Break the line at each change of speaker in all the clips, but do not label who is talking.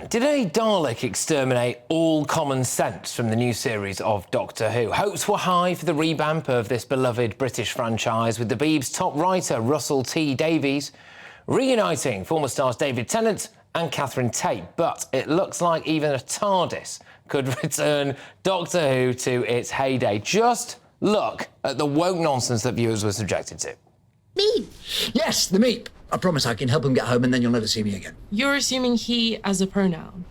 Did a Dalek exterminate all common sense from the new series of Doctor Who? Hopes were high for the revamp of this beloved British franchise, with the Beeb's top writer Russell T Davies reuniting former stars David Tennant and Catherine Tate. But it looks like even a TARDIS could return Doctor Who to its heyday. Just look at the woke nonsense that viewers were subjected to.
Meep.
Yes, the Meep. I promise I can help him get home and then you'll never see me again.
You're assuming he as a pronoun.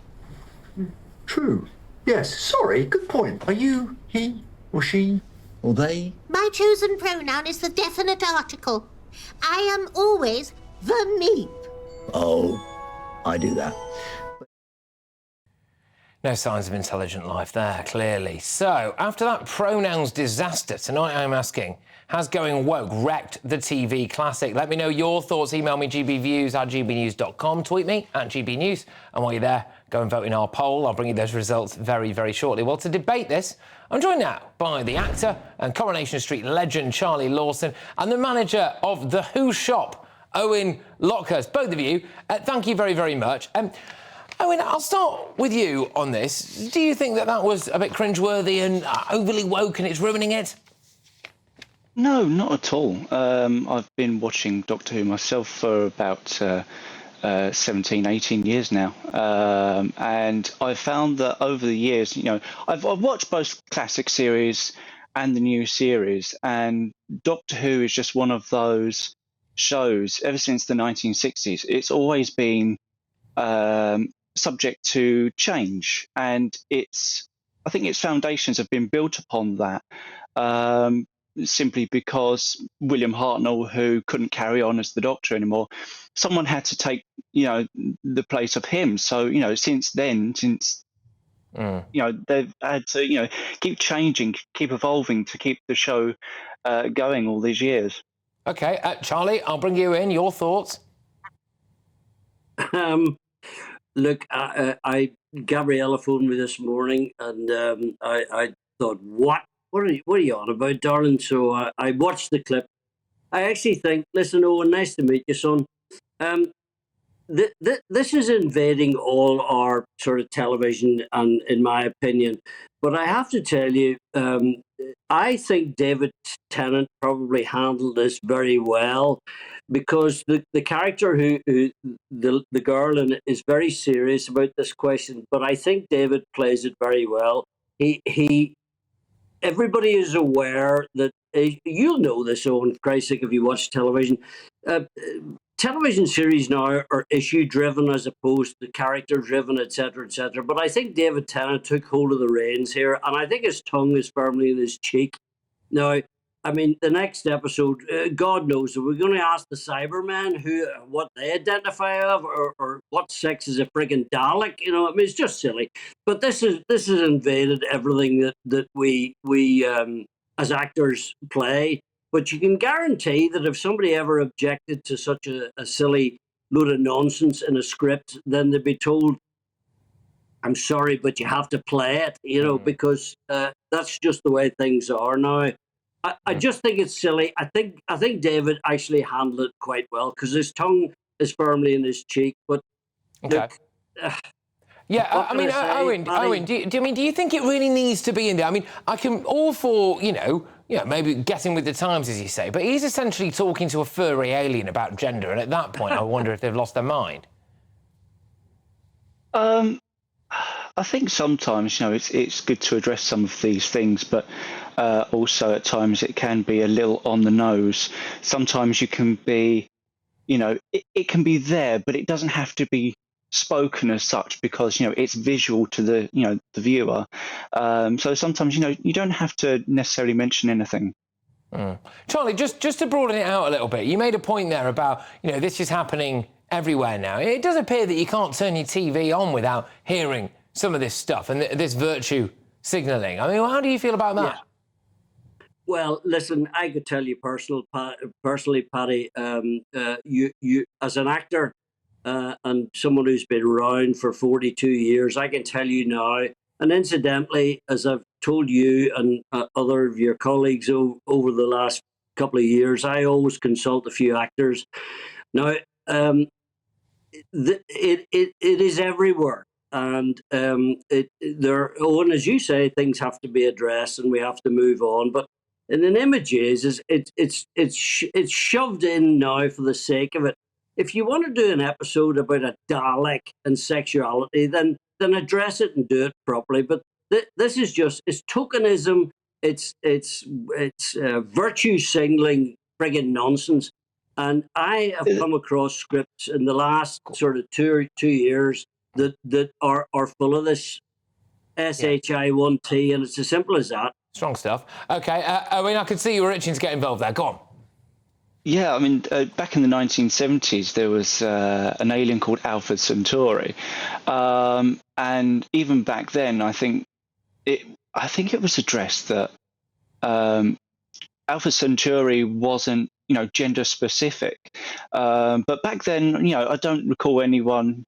True. Yes, sorry, good point. Are you he or she or they?
My chosen pronoun is the definite article. I am always the Meep.
Oh, I do that.
No signs of intelligent life there, clearly. So, after that pronouns disaster, tonight I'm asking, has going woke wrecked the TV classic? Let me know your thoughts. Email me gbviews@gbnews.com, tweet me @gbnews, and while you're there, go and vote in our poll. I'll bring you those results very, very shortly. Well, to debate this, I'm joined now by the actor and Coronation Street legend Charlie Lawson and the manager of the Who Shop, Owen Lockhurst. Both of you, thank you very, very much. Owen, I'll start with you on this. Do you think that that was a bit cringeworthy and overly woke and it's ruining it?
No, not at all. I've been watching Doctor Who myself for about 17, 18 years now. And I've found that over the years, I've watched both classic series and the new series, and Doctor Who is just one of those shows ever since the 1960s. It's always been subject to change, and I think its foundations have been built upon that. Simply because William Hartnell, who couldn't carry on as the Doctor anymore, someone had to take, the place of him. So, since then, they've had to, keep changing, keep evolving to keep the show going all these years.
OK, Charlie, I'll bring you in. Your thoughts?
Look, Gabriella phoned me this morning, and I thought, what? What are you on about, darling? So I watched the clip. I actually think, listen, Owen, nice to meet you, son. This is invading all our sort of television, and in my opinion. But I have to tell you, I think David Tennant probably handled this very well, because the character who the girl in it is very serious about this question. But I think David plays it very well. Everybody is aware that, you'll know this, Owen, for Christ's sake, if you watch television. Television series now are issue-driven as opposed to character-driven, etc., etc. But I think David Tennant took hold of the reins here, and I think his tongue is firmly in his cheek. Now, I mean, the next episode, God knows, are we going to ask the Cybermen what they identify of, or what sex is a friggin' Dalek? I mean, it's just silly. But this has invaded everything that we as actors play. But you can guarantee that if somebody ever objected to such a silly load of nonsense in a script, then they'd be told, I'm sorry, but you have to play it, because that's just the way things are now. I just think it's silly. I think David actually handled it quite well, because his tongue is firmly in his cheek. But
okay. Yeah, I mean, Owen, do you think it really needs to be in there? I mean, I can all for maybe getting with the times, as you say, but he's essentially talking to a furry alien about gender, and at that point, I wonder if they've lost their mind.
I think sometimes, it's good to address some of these things, but also at times it can be a little on the nose. Sometimes you can be, it can be there, but it doesn't have to be spoken as such, because, it's visual to the viewer. So sometimes, you don't have to necessarily mention anything.
Charlie, just to broaden it out a little bit, you made a point there about, this is happening everywhere now. It does appear that you can't turn your TV on without hearing some of this stuff and this virtue signalling. I mean, how do you feel about that?
Yeah. Well, listen, I could tell you personally, Paddy, you as an actor and someone who's been around for 42 years, I can tell you now, and incidentally, as I've told you and other of your colleagues over the last couple of years, I always consult a few actors. Now, it is everywhere. And Owen, as you say, things have to be addressed and we have to move on. But in an image is it's shoved in now for the sake of it. If you want to do an episode about a Dalek and sexuality, then address it and do it properly. But this is just, it's tokenism, it's virtue signaling, friggin' nonsense. And I have come across scripts in the last sort of two years that are full of this SHI1T, and it's as simple as that.
Strong stuff. Okay, Owen, I could see you were itching to get involved there. Go on.
Yeah, I mean, back in the 1970s, there was an alien called Alpha Centauri, and even back then, I think it was addressed that Alpha Centauri wasn't, gender specific. But back then, I don't recall anyone,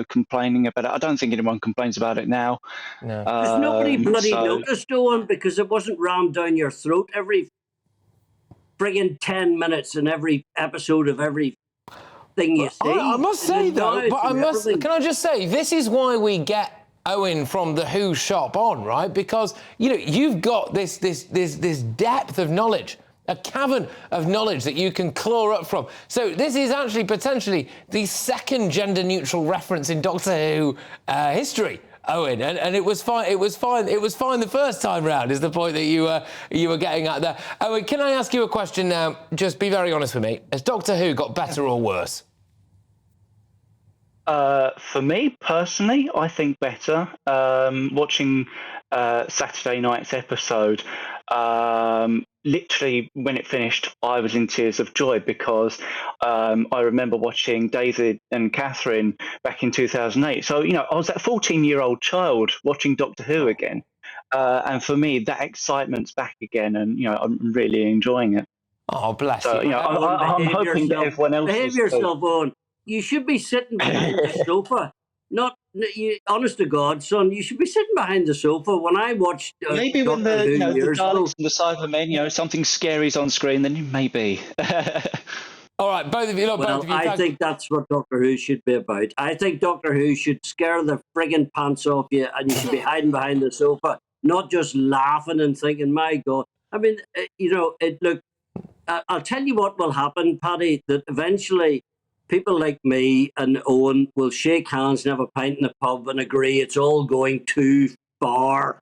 complaining about it. I don't think anyone complains about it now.
No.
There's nobody bloody noticed, Owen, because it wasn't rammed down your throat every friggin' 10 minutes in every episode of every thing you see.
I must say, though, can I just say, this is why we get Owen from the Who shop on, right? Because, you've got this depth of knowledge, a cavern of knowledge that you can claw up from. So this is actually potentially the second gender-neutral reference in Doctor Who history, Owen, and it was fine. It was fine the first time round. Is the point that you were getting at there? Owen, can I ask you a question now? Just be very honest with me. Has Doctor Who got better or worse?
For me personally, I think better. Watching Saturday night's episode, literally when it finished, I was in tears of joy because I remember watching David and Catherine back in 2008. So, I was that 14-year-old child watching Doctor Who again. And for me, that excitement's back again, and, I'm really enjoying it.
Oh, bless
you. I'm hoping that everyone else
behave yourself, Owen. You should be sitting behind the sofa. Honest to God, son, you should be sitting behind the sofa. When I watched
maybe when the Daleks and the Cybermen, something scary's on screen, then maybe.
All right, both of you.
I think that's what Doctor Who should be about. I think Doctor Who should scare the friggin' pants off you, and you should be hiding behind the sofa, not just laughing and thinking, "My God." I mean, look. I'll tell you what will happen, Paddy. That eventually, people like me and Owen will shake hands and have a pint in the pub and agree it's all going too far.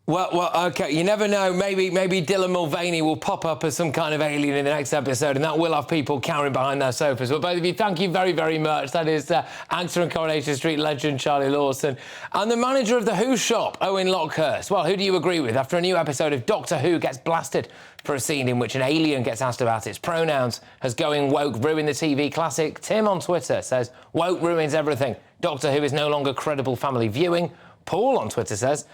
Well, okay, you never know. Maybe Dylan Mulvaney will pop up as some kind of alien in the next episode, and that will have people cowering behind their sofas. But both of you, thank you very, very much. That is actor and Coronation Street legend Charlie Lawson and the manager of the Who shop, Owen Lockhurst. Well, who do you agree with? After a new episode of Doctor Who gets blasted for a scene in which an alien gets asked about its pronouns, has going woke ruined the TV classic? Tim on Twitter says, woke ruins everything. Doctor Who is no longer credible family viewing. Paul on Twitter says,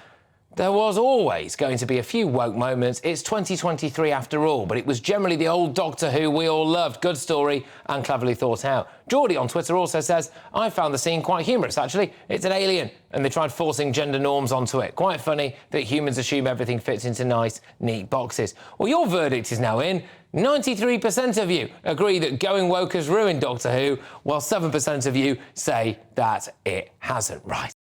there was always going to be a few woke moments. It's 2023 after all, but it was generally the old Doctor Who we all loved. Good story and cleverly thought out. Geordie on Twitter also says, I found the scene quite humorous, actually. It's an alien, and they tried forcing gender norms onto it. Quite funny that humans assume everything fits into nice, neat boxes. Well, your verdict is now in. 93% of you agree that going woke has ruined Doctor Who, while 7% of you say that it hasn't. Right.